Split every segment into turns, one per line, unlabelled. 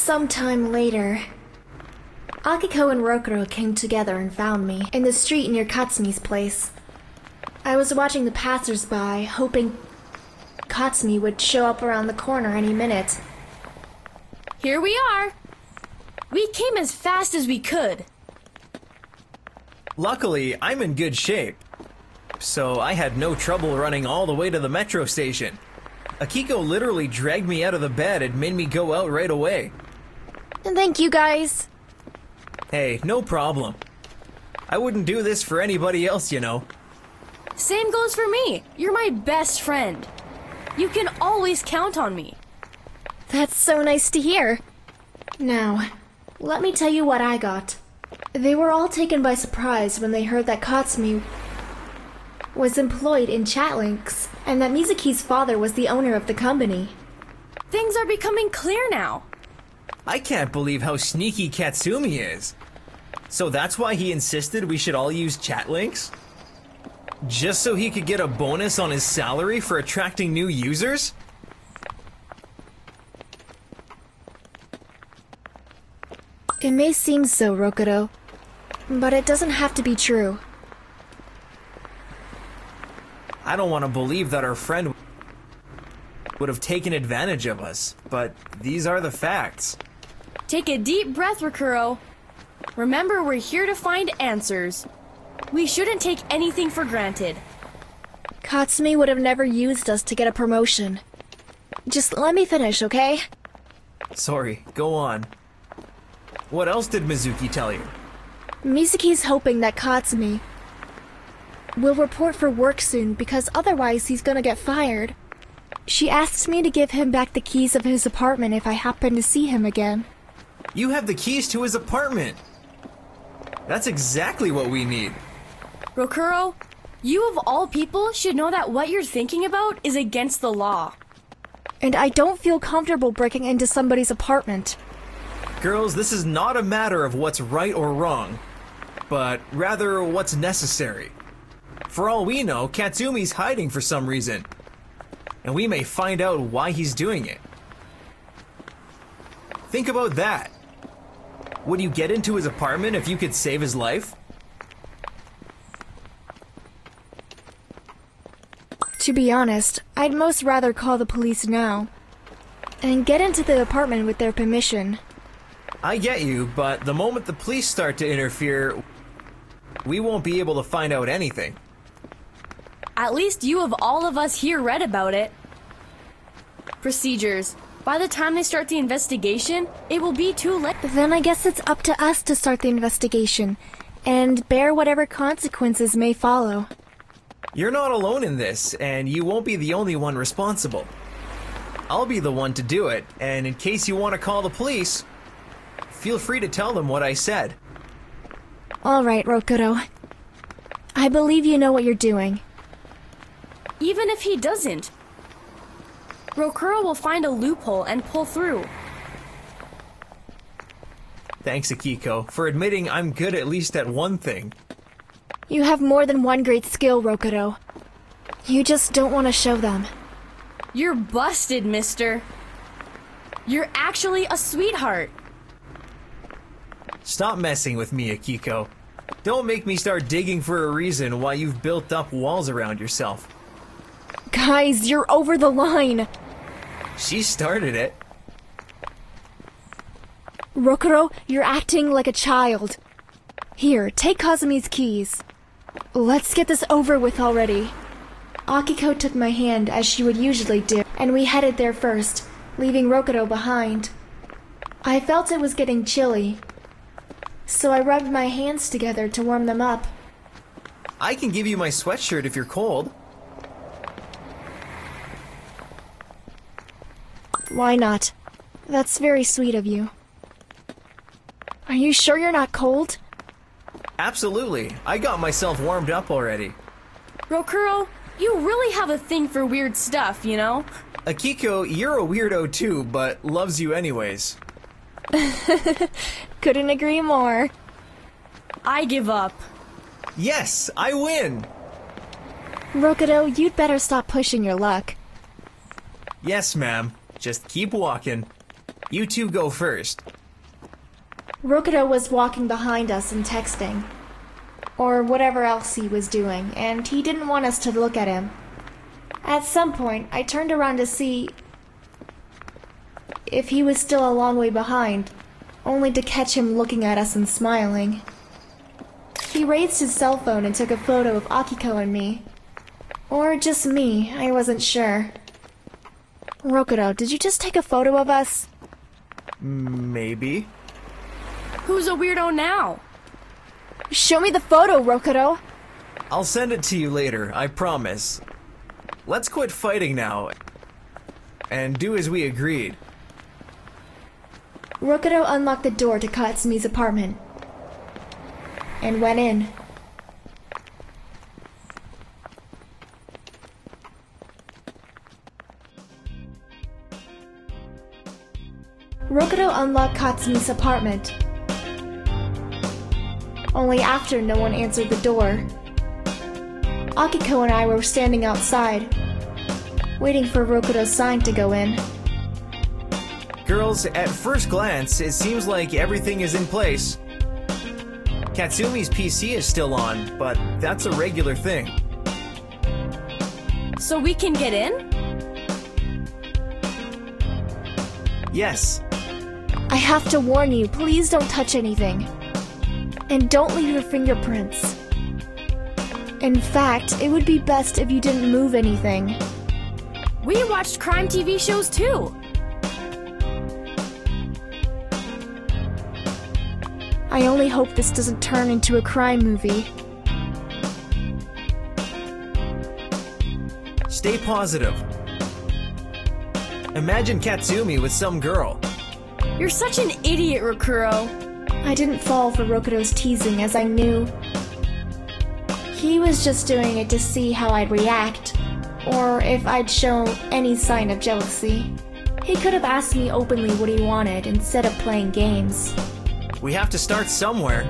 Sometime later, Akiko and Rokuro came together and found me in the street near Katsumi's place. I was watching the passers-by, hoping Katsumi would show up around the corner any minute.
Here we are! We came as fast as we could.
Luckily, I'm in good shape, so I had no trouble running all the way to the metro station. Akiko literally dragged me out of the bed and made me go out right away.
Thank you, guys.
Hey, no problem. I wouldn't do this for anybody else, you know.
Same goes for me. You're my best friend. You can always count on me.
That's so nice to hear. Now, let me tell you what I got. They were all taken by surprise when they heard that Katsumi was employed in ChatLinx and that Mizuki's father was the owner of the company.
Things are becoming clear now.
I can't believe how sneaky Katsumi is. So that's why he insisted we should all use ChatLinx? Just so he could get a bonus on his salary for attracting new users?
It may seem so, Rokuro, but it doesn't have to be true.
I don't want to believe that our friend would have taken advantage of us, but these are the facts.
Take a deep breath, Rokuro. Remember, we're here to find answers. We shouldn't take anything for granted.
Katsumi would have never used us to get a promotion. Just let me finish, okay?
Sorry, go on. What else did Mizuki tell you?
Mizuki's hoping that Katsumi will report for work soon because otherwise he's gonna get fired. She asked me to give him back the keys of his apartment if I happen to see him again.
You have the keys to his apartment. That's exactly what we need.
Rokuro, you of all people should know that what you're thinking about is against the law.
And I don't feel comfortable breaking into somebody's apartment.
Girls, this is not a matter of what's right or wrong, but rather what's necessary. For all we know, Katsumi's hiding for some reason, and we may find out why he's doing it. Think about that. Would you get into his apartment if you could save his life?
To be honest, I'd most rather call the police now and get into the apartment with their permission.
I get you, but the moment the police start to interfere, we won't be able to find out anything.
At least you of all of us here read about it. Procedures. By the time they start the investigation, it will be too late.
Then I guess it's up to us to start the investigation and bear whatever consequences may follow.
You're not alone in this, and you won't be the only one responsible. I'll be the one to do it, and in case you want to call the police, feel free to tell them what I said.
All right, Rokuro. I believe you know what you're doing.
Even if he doesn't, Rokuro will find a loophole and pull through.
Thanks, Akiko, for admitting I'm good at least at one thing.
You have more than one great skill, Rokuro. You just don't want to show them.
You're busted, mister. You're actually a sweetheart.
Stop messing with me, Akiko. Don't make me start digging for a reason why you've built up walls around yourself.
Guys, you're over the line.
She started it.
Rokuro, you're acting like a child. Here, take Kazumi's keys. Let's get this over with already. Akiko took my hand as she would usually do, and we headed there first, leaving Rokuro behind. I felt it was getting chilly, so I rubbed my hands together to warm them up.
I can give you my sweatshirt if you're cold.
Why not? That's very sweet of you. Are you sure you're not cold?
Absolutely. I got myself warmed up already.
Rokuro, you really have a thing for weird stuff, you know?
Akiko, you're a weirdo too, but loves you anyways.
Couldn't agree more.
I give up.
Yes, I win!
Rokuro, you'd better stop pushing your luck.
Yes, ma'am. Just keep walking. You two go first.
Rokuro was walking behind us and texting. Or whatever else he was doing, and he didn't want us to look at him. At some point, I turned around to see if he was still a long way behind, only to catch him looking at us and smiling. He raised his cell phone and took a photo of Akiko and me. Or just me, I wasn't sure. Rokuro, did you just take a photo of us?
Maybe.
Who's a weirdo now?
Show me the photo, Rokuro!
I'll send it to you later, I promise. Let's quit fighting now and do as we agreed.
Rokuro unlocked the door to Katsumi's apartment and went in. Rokuro unlocked Katsumi's apartment, only after no one answered the door. Akiko and I were standing outside, waiting for Rokuro's sign to go in.
Girls, at first glance, it seems like everything is in place. Katsumi's PC is still on, but that's a regular thing.
So we can get in?
Yes.
I have to warn you, please don't touch anything. And don't leave your fingerprints. In fact, it would be best if you didn't move anything.
We watched crime TV shows too.
I only hope this doesn't turn into a crime movie.
Stay positive. Imagine Katsumi with some girl.
You're such an idiot, Rokuro.
I didn't fall for Rokuro's teasing as I knew he was just doing it to see how I'd react, or if I'd show any sign of jealousy. He could have asked me openly what he wanted instead of playing games.
We have to start somewhere.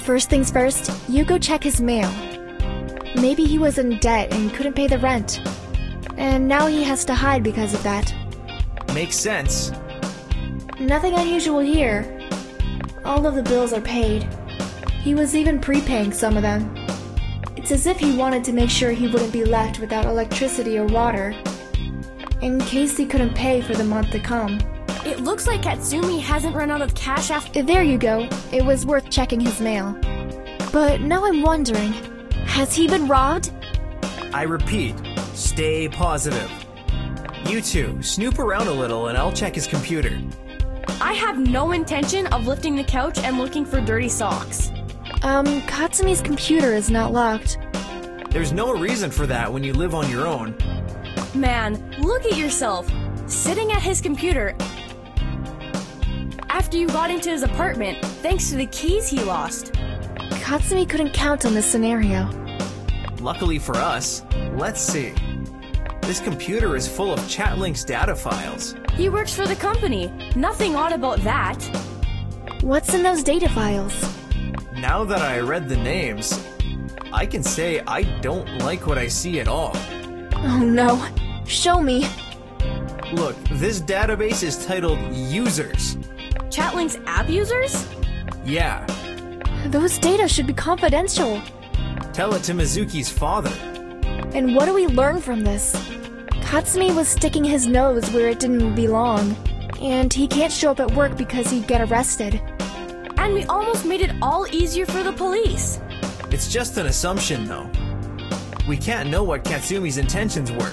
First things first, you go check his mail. Maybe he was in debt and couldn't pay the rent, and now he has to hide because of that.
Makes sense.
Nothing unusual here. All of the bills are paid. He was even prepaying some of them. It's as if he wanted to make sure he wouldn't be left without electricity or water, in case he couldn't pay for the month to come.
It looks like Katsumi hasn't run out of cash after—
There you go. It was worth checking his mail. But now I'm wondering, has he been robbed?
I repeat, stay positive. You two, snoop around a little and I'll check his computer.
I have no intention of lifting the couch and looking for dirty socks.
Katsumi's computer is not locked.
There's no reason for that when you live on your own.
Man, look at yourself, sitting at his computer after you got into his apartment thanks to the keys he lost.
Katsumi couldn't count on this scenario.
Luckily for us, let's see. This computer is full of ChatLinx data files.
He works for the company. Nothing odd about that.
What's in those data files?
Now that I read the names, I can say I don't like what I see at all.
Oh no. Show me.
Look, this database is titled Users.
ChatLinx app users?
Yeah,
Those data should be confidential.
tell it to Mizuki's father.
And what do we learn from this? Katsumi was sticking his nose where it didn't belong, and he can't show up at work because he'd get arrested.
And we almost made it all easier for the police.
It's just an assumption, though. We can't know what Katsumi's intentions were.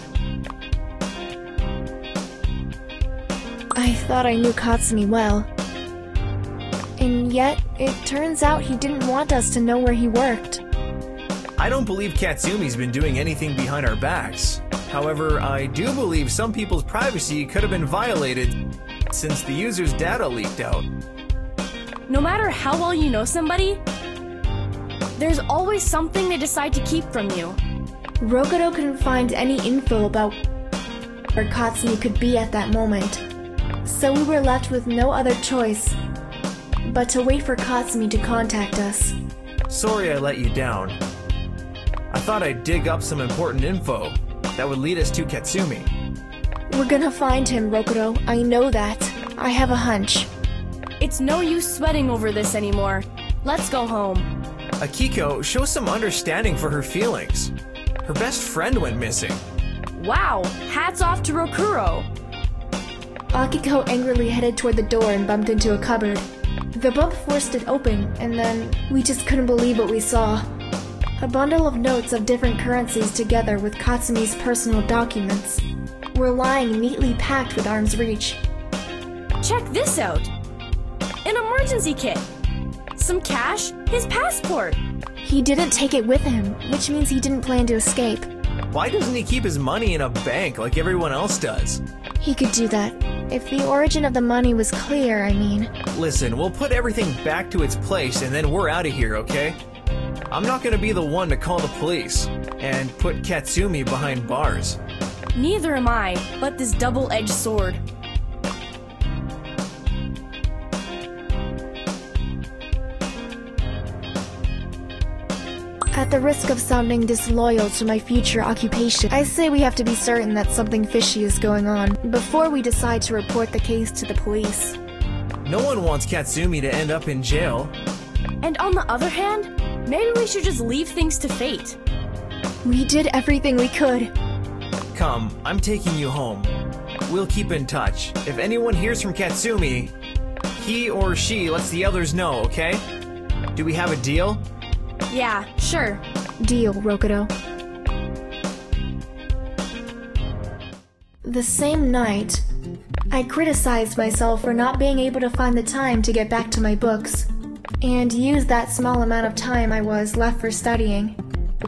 I thought I knew Katsumi well. And yet, it turns out he didn't want us to know where he worked.
I don't believe Katsumi's been doing anything behind our backs. However, I do believe some people's privacy could have been violated since the user's data leaked out.
No matter how well you know somebody, there's always something they decide to keep from you.
Rokuro couldn't find any info about where Katsumi could be at that moment, so we were left with no other choice but to wait for Katsumi to contact us.
Sorry I let you down. I thought I'd dig up some important info that would lead us to Katsumi.
We're gonna find him, Rokuro. I know that. I have a hunch.
It's no use sweating over this anymore. Let's go home.
Akiko, show some understanding for her feelings. Her best friend went missing.
Wow, hats off to Rokuro.
Akiko angrily headed toward the door and bumped into a cupboard. The bump forced it open, and then we just couldn't believe what we saw. A bundle of notes of different currencies together with Katsumi's personal documents were lying neatly packed with arm's reach.
Check this out. An emergency kit. Some cash, his passport.
He didn't take it with him, which means he didn't plan to escape.
Why doesn't he keep his money in a bank like everyone else does?
He could do that. If the origin of the money was clear, I mean.
Listen, we'll put everything back to its place and then we're out of here, okay? I'm not gonna be the one to call the police and put Katsumi behind bars.
Neither am I, but this double-edged sword.
At the risk of sounding disloyal to my future occupation, I say we have to be certain that something fishy is going on before we decide to report the case to the police.
No one wants Katsumi to end up in jail.
And on the other hand, maybe we should just leave things to fate.
We did everything we could.
Come, I'm taking you home. We'll keep in touch. If anyone hears from Katsumi, he or she lets the others know, okay? Do we have a deal?
Yeah, sure.
Deal, Rokuro. The same night, I criticized myself for not being able to find the time to get back to my books, and used that small amount of time I was left for studying.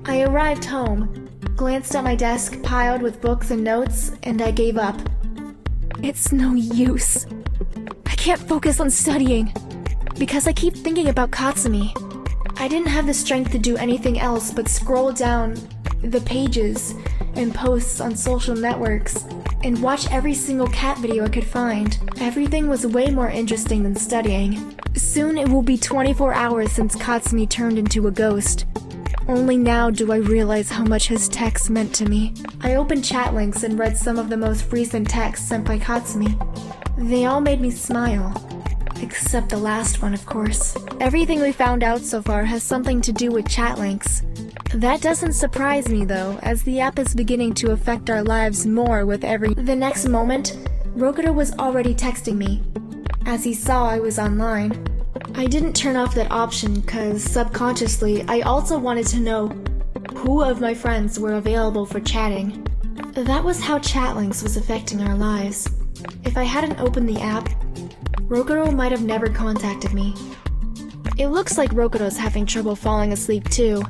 I arrived home, glanced at my desk piled with books and notes, and I gave up. It's no use. I can't focus on studying, because I keep thinking about Katsumi. I didn't have the strength to do anything else but scroll down the pages and posts on social networks and watch every single cat video I could find. Everything was way more interesting than studying. Soon it will be 24 hours since Katsumi turned into a ghost. Only now do I realize how much his texts meant to me. I opened ChatLinx and read some of the most recent texts sent by Katsumi. They all made me smile. Except the last one, of course. Everything we found out so far has something to do with ChatLinx. That doesn't surprise me though, as the app is beginning to affect our lives more with every— The next moment, Rokuro was already texting me. As he saw I was online. I didn't turn off that option cause subconsciously I also wanted to know who of my friends were available for chatting. That was how ChatLinx was affecting our lives. If I hadn't opened the app, Rokuro might have never contacted me. It looks like Rokuro's having trouble falling asleep too.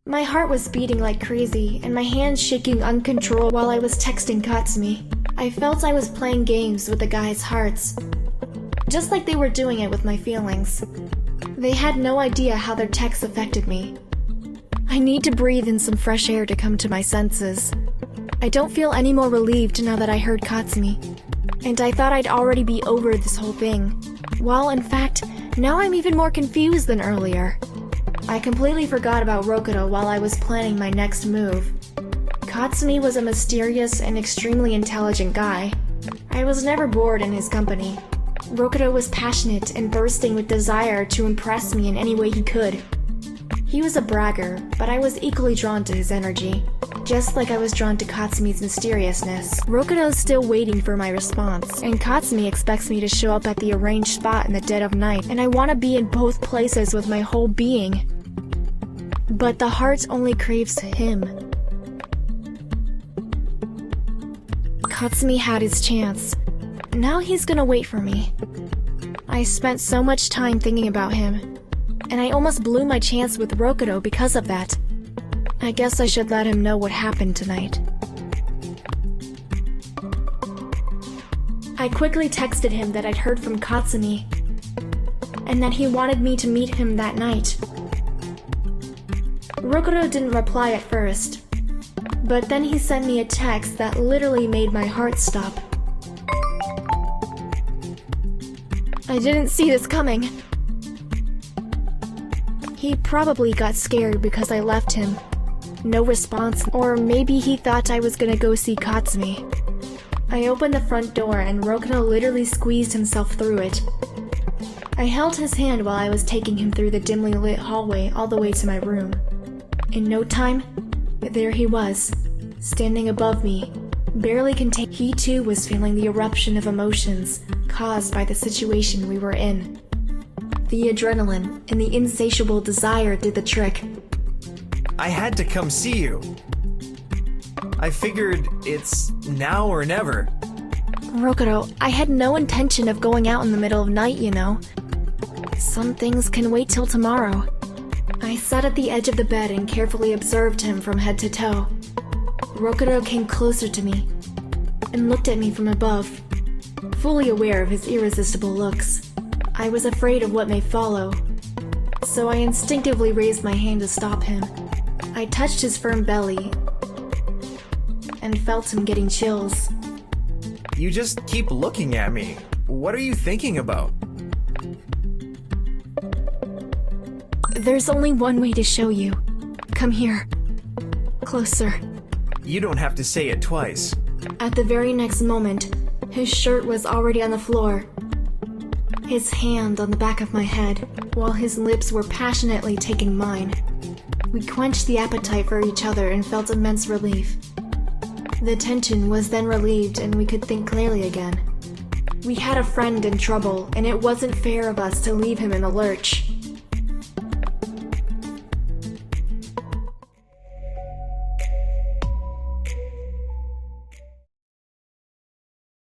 My heart was beating like crazy, and my hands shaking uncontrolled while I was texting Katsumi. I felt I was playing games with the guys' hearts, just like they were doing it with my feelings. They had no idea how their texts affected me. I need to breathe in some fresh air to come to my senses. I don't feel any more relieved now that I heard Katsumi, and I thought I'd already be over this whole thing. While in fact, now I'm even more confused than earlier. I completely forgot about Rokuro while I was planning my next move. Katsumi was a mysterious and extremely intelligent guy. I was never bored in his company. Rokuro was passionate and bursting with desire to impress me in any way he could. He was a bragger, but I was equally drawn to his energy, just like I was drawn to Katsumi's mysteriousness. Rokuro's still waiting for my response, and Katsumi expects me to show up at the arranged spot in the dead of night, and I want to be in both places with my whole being. But the heart only craves him. Katsumi had his chance. Now he's gonna wait for me. I spent so much time thinking about him, and I almost blew my chance with Rokuro because of that. I guess I should let him know what happened tonight. I quickly texted him that I'd heard from Katsumi, and that he wanted me to meet him that night. Rokuro didn't reply at first, but then he sent me a text that literally made my heart stop. I didn't see this coming. He probably got scared because I left him. No response, or maybe he thought I was gonna go see Katsumi. I opened the front door and Rokuro literally squeezed himself through it. I held his hand while I was taking him through the dimly lit hallway all the way to my room. In no time, there he was, standing above me, barely contained. He too was feeling the eruption of emotions caused by the situation we were in. The adrenaline and the insatiable desire did the trick.
I had to come see you. I figured it's now or never.
Rokuro, I had no intention of going out in the middle of night, you know. Some things can wait till tomorrow. I sat at the edge of the bed and carefully observed him from head to toe. Rokuro came closer to me and looked at me from above, fully aware of his irresistible looks. I was afraid of what may follow, so I instinctively raised my hand to stop him. I touched his firm belly and felt him getting chills.
You just keep looking at me. What are you thinking about?
There's only one way to show you. Come here. Closer.
You don't have to say it twice.
At the very next moment, his shirt was already on the floor, his hand on the back of my head, while his lips were passionately taking mine. We quenched the appetite for each other and felt immense relief. The tension was then relieved and we could think clearly again. We had a friend in trouble, and it wasn't fair of us to leave him in the lurch.